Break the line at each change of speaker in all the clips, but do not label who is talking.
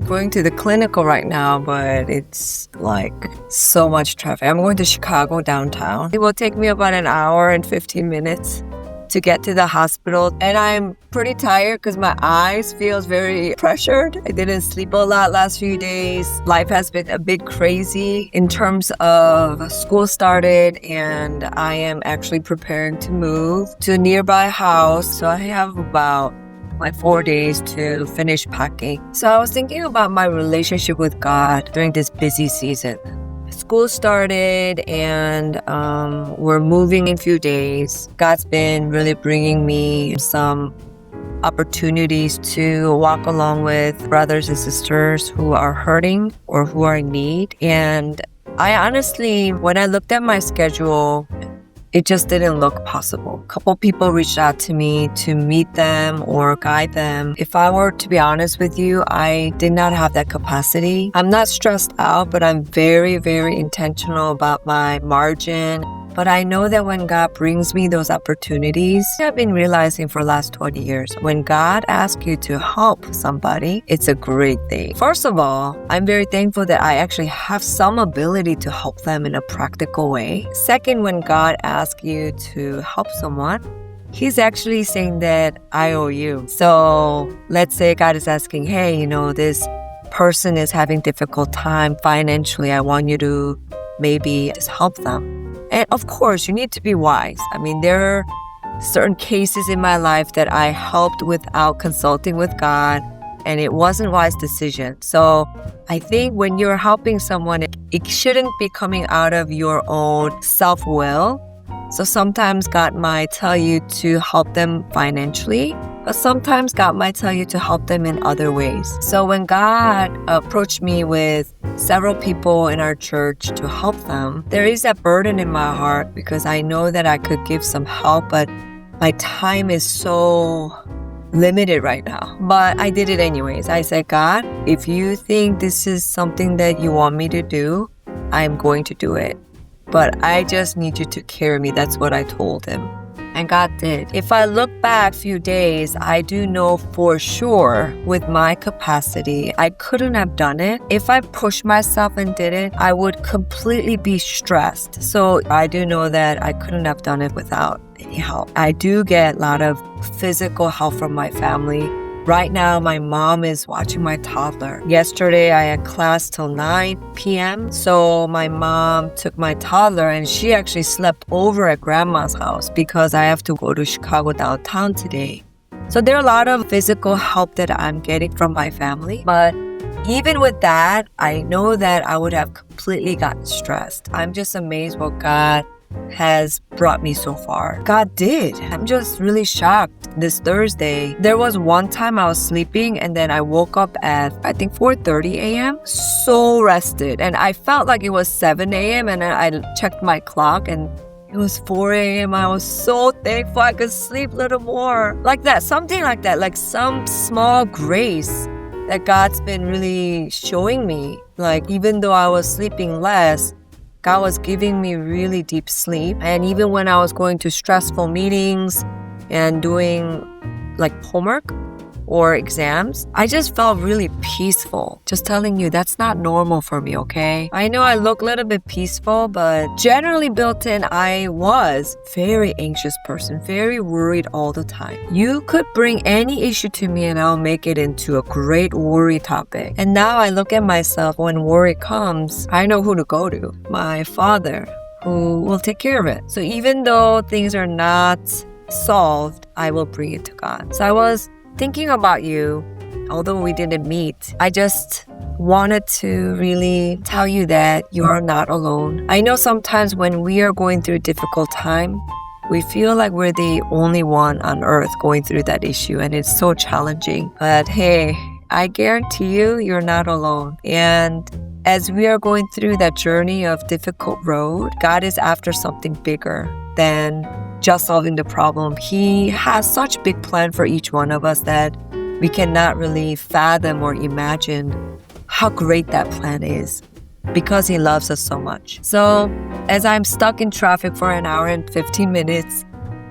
going to the clinical right now, but it's like so much traffic. I'm going to Chicago downtown. It will take me about an hour and 15 minutes to get to the hospital. And I'm pretty tired because my eyes feels very pressured. I didn't sleep a lot last few days. Life has been a bit crazy in terms of school started, and I am actually preparing to move to a nearby house. So I have about 4 days to finish packing. So I was thinking about my relationship with God during this busy season. School started and we're moving in a few days. God's been really bringing me some opportunities to walk along with brothers and sisters who are hurting or who are in need. And I honestly, when I looked at my schedule, it just didn't look possible. A couple people reached out to me to meet them or guide them. If I were to be honest with you, I did not have that capacity. I'm not stressed out, but I'm very, very intentional about my margin. But I know that when God brings me those opportunities, I've been realizing for the last 20 years, when God asks you to help somebody, it's a great thing. First of all, I'm very thankful that I actually have some ability to help them in a practical way. Second, when God asks you to help someone, He's actually saying that I owe you. So let's say God is asking, hey, this person is having difficult time financially. I want you to maybe just help them. And of course, you need to be wise. There are certain cases in my life that I helped without consulting with God, and it wasn't a wise decision. So I think when you're helping someone, it shouldn't be coming out of your own self-will. So sometimes God might tell you to help them financially, but sometimes God might tell you to help them in other ways. So when God approached me with several people in our church to help them, there is that burden in my heart because I know that I could give some help, but my time is so limited right now. But I did it anyways. I said, God, if you think this is something that you want me to do, I'm going to do it. But I just need you to carry me. That's what I told him. And God did. If I look back a few days, I do know for sure with my capacity, I couldn't have done it. If I pushed myself and did it, I would completely be stressed. So I do know that I couldn't have done it without any help. I do get a lot of physical help from my family. Right now, my mom is watching my toddler. Yesterday, I had class till 9 p.m. So my mom took my toddler and she actually slept over at grandma's house because I have to go to Chicago downtown today. So there are a lot of physical help that I'm getting from my family. But even with that, I know that I would have completely gotten stressed. I'm just amazed what God has brought me so far. God did. I'm just really shocked. This Thursday, there was one time I was sleeping and then I woke up at, I think 4:30 a.m. So rested. And I felt like it was 7 a.m. and I checked my clock and it was 4 a.m. I was so thankful I could sleep a little more. Like that, something like that, like some small grace that God's been really showing me. Like even though I was sleeping less, God was giving me really deep sleep. And even when I was going to stressful meetings and doing like homework or exams, I just felt really peaceful. Just telling you, that's not normal for me, okay? I know I look a little bit peaceful, but generally built in, I was very anxious person, very worried all the time. You could bring any issue to me and I'll make it into a great worry topic. And now I look at myself, when worry comes, I know who to go to. My Father, who will take care of it. So even though things are not solved, I will bring it to God. So I was thinking about you, although we didn't meet. I just wanted to really tell you that you are not alone. I know sometimes when we are going through a difficult time, we feel like we're the only one on earth going through that issue, and it's so challenging. But hey, I guarantee you, you're not alone. And as we are going through that journey of difficult road, God is after something bigger than just solving the problem. He has such big plan for each one of us that we cannot really fathom or imagine how great that plan is because He loves us so much. So as I'm stuck in traffic for an hour and 15 minutes,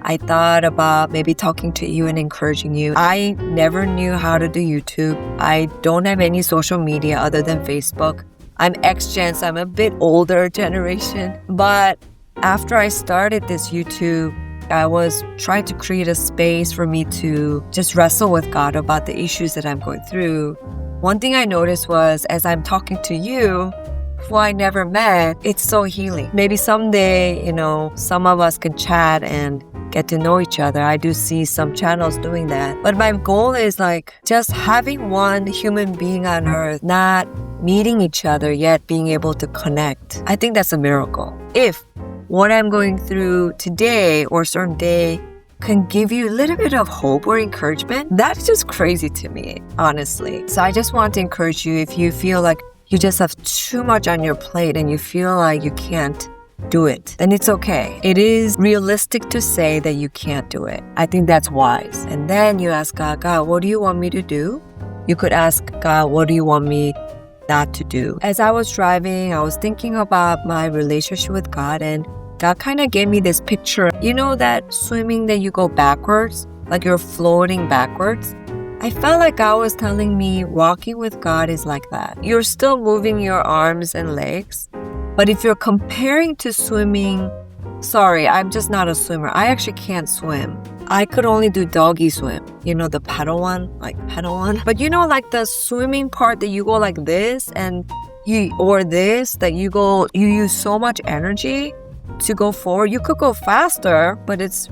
I thought about maybe talking to you and encouraging you. I never knew how to do YouTube. I don't have any social media other than Facebook. I'm X-Gen, so I'm a bit older generation. But after I started this YouTube, I was trying to create a space for me to just wrestle with God about the issues that I'm going through. One thing I noticed was as I'm talking to you, who I never met, it's so healing. Maybe someday, some of us can chat and get to know each other. I do see some channels doing that. But my goal is just having one human being on earth, not meeting each other yet being able to connect. I think that's a miracle. If what I'm going through today or certain day can give you a little bit of hope or encouragement, that's just crazy to me, honestly. So I just want to encourage you, if you feel like you just have too much on your plate and you feel like you can't do it, then it's okay. It is realistic to say that you can't do it. I think that's wise. And then you ask God, what do you want me to do? You could ask God, what do you want me not to do? As I was driving, I was thinking about my relationship with God, and God kind of gave me this picture. You know that swimming that you go backwards, like you're floating backwards? I felt like God was telling me walking with God is like that. You're still moving your arms and legs, but if you're comparing to swimming, sorry, I'm just not a swimmer. I actually can't swim. I could only do doggy swim. The pedal one. But the swimming part that you go like this that you use so much energy to go forward. You could go faster, but it's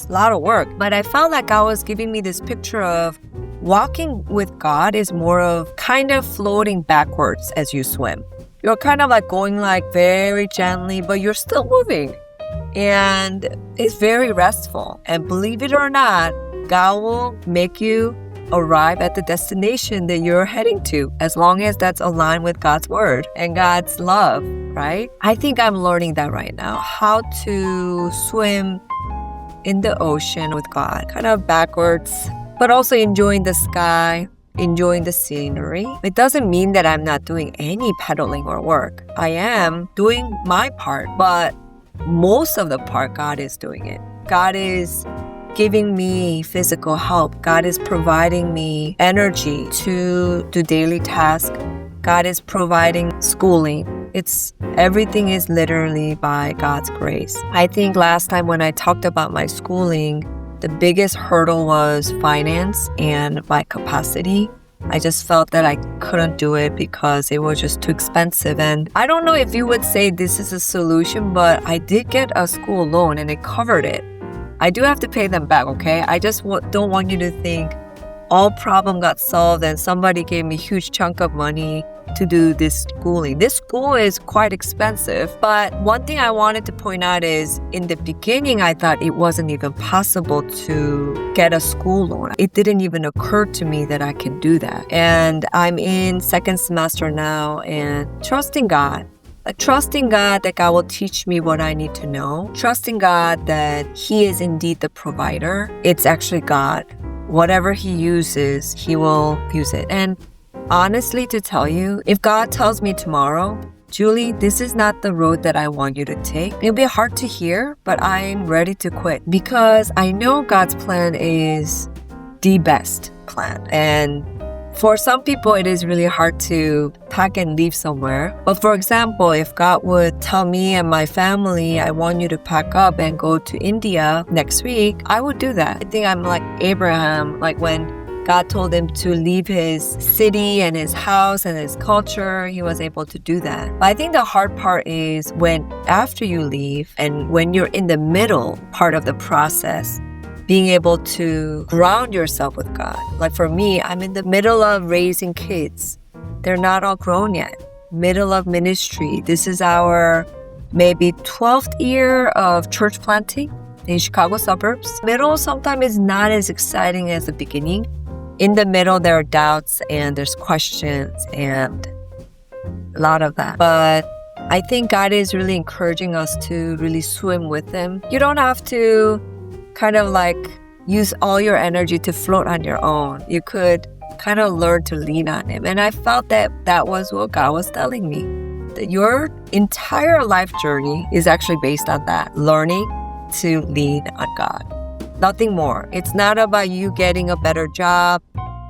a lot of work. But I felt like God was giving me this picture of walking with God is more of kind of floating backwards as you swim. You're kind of going very gently, but you're still moving. And it's very restful. And believe it or not, God will make you arrive at the destination that you're heading to, as long as that's aligned with God's word and God's love, right? I think I'm learning that right now, how to swim in the ocean with God, kind of backwards, but also enjoying the sky, enjoying the scenery. It doesn't mean that I'm not doing any pedaling or work. I am doing my part, but most of the part, God is doing it. God is giving me physical help. God is providing me energy to do daily tasks. God is providing schooling. Everything is literally by God's grace. I think last time when I talked about my schooling, the biggest hurdle was finance and my capacity. I just felt that I couldn't do it because it was just too expensive. And I don't know if you would say this is a solution, but I did get a school loan and it covered it. I do have to pay them back, okay? I just don't want you to think all problem got solved and somebody gave me a huge chunk of money to do this schooling. This school is quite expensive, but one thing I wanted to point out is in the beginning, I thought it wasn't even possible to get a school loan. It didn't even occur to me that I can do that. And I'm in second semester now and trusting God. Trusting God that God will teach me what I need to know. Trusting God that He is indeed the provider. It's actually God. Whatever He uses, He will use it. And honestly, to tell you, if God tells me tomorrow, Julie, this is not the road that I want you to take, it'll be hard to hear, but I'm ready to quit because I know God's plan is the best plan. And for some people, it is really hard to pack and leave somewhere. But for example, if God would tell me and my family, I want you to pack up and go to India next week, I would do that. I think I'm like Abraham, when God told him to leave his city and his house and his culture, he was able to do that. But I think the hard part is when after you leave and when you're in the middle part of the process, being able to ground yourself with God. For me, I'm in the middle of raising kids. They're not all grown yet. Middle of ministry. This is our maybe 12th year of church planting in Chicago suburbs. Middle sometimes is not as exciting as the beginning. In the middle, there are doubts and there's questions and a lot of that. But I think God is really encouraging us to really swim with Him. You don't have to kind of use all your energy to float on your own. You could kind of learn to lean on Him. And I felt that was what God was telling me. That your entire life journey is actually based on that, learning to lean on God. Nothing more. It's not about you getting a better job.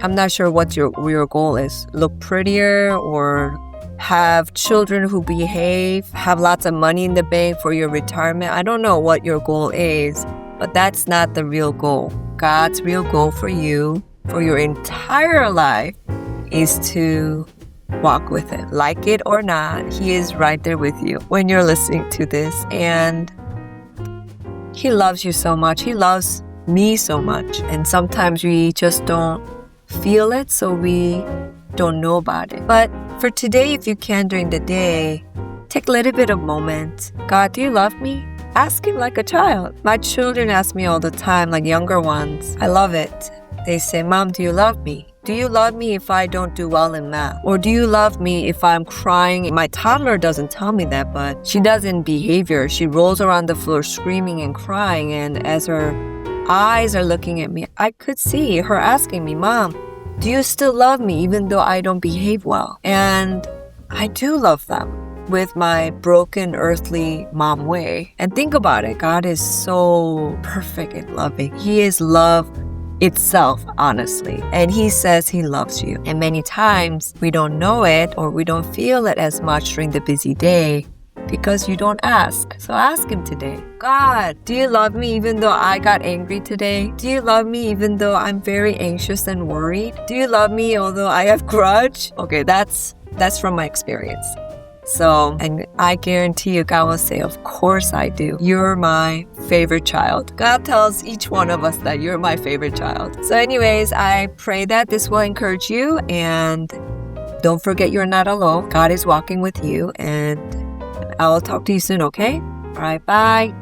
I'm not sure what your goal is. Look prettier or have children who behave, have lots of money in the bank for your retirement. I don't know what your goal is, but that's not the real goal. God's real goal for you, for your entire life, is to walk with Him. Like it or not, He is right there with you when you're listening to this. And He loves you so much. He loves me so much. And sometimes we just don't feel it, so we don't know about it. But for today, if you can during the day, take a little bit of moment. God, do you love me? Ask Him like a child. My children ask me all the time, like younger ones. I love it. They say, Mom, do you love me? Do you love me if I don't do well in math? Or do you love me if I'm crying? My toddler doesn't tell me that, but she does in behavior. She rolls around the floor screaming and crying, and as her eyes are looking at me, I could see her asking me, Mom, do you still love me even though I don't behave well? And I do love them with my broken earthly mom way. And think about it. God is so perfect and loving. He is love itself, honestly. And He says He loves you. And many times we don't know it or we don't feel it as much during the busy day because you don't ask. So ask Him today. God, do you love me even though I got angry today? Do you love me even though I'm very anxious and worried? Do you love me although I have grudge? Okay, that's from my experience. So, and I guarantee you, God will say, of course I do. You're my favorite child. God tells each one of us that you're my favorite child. So anyways, I pray that this will encourage you, and don't forget you're not alone. God is walking with you, and I will talk to you soon, okay? All right, bye.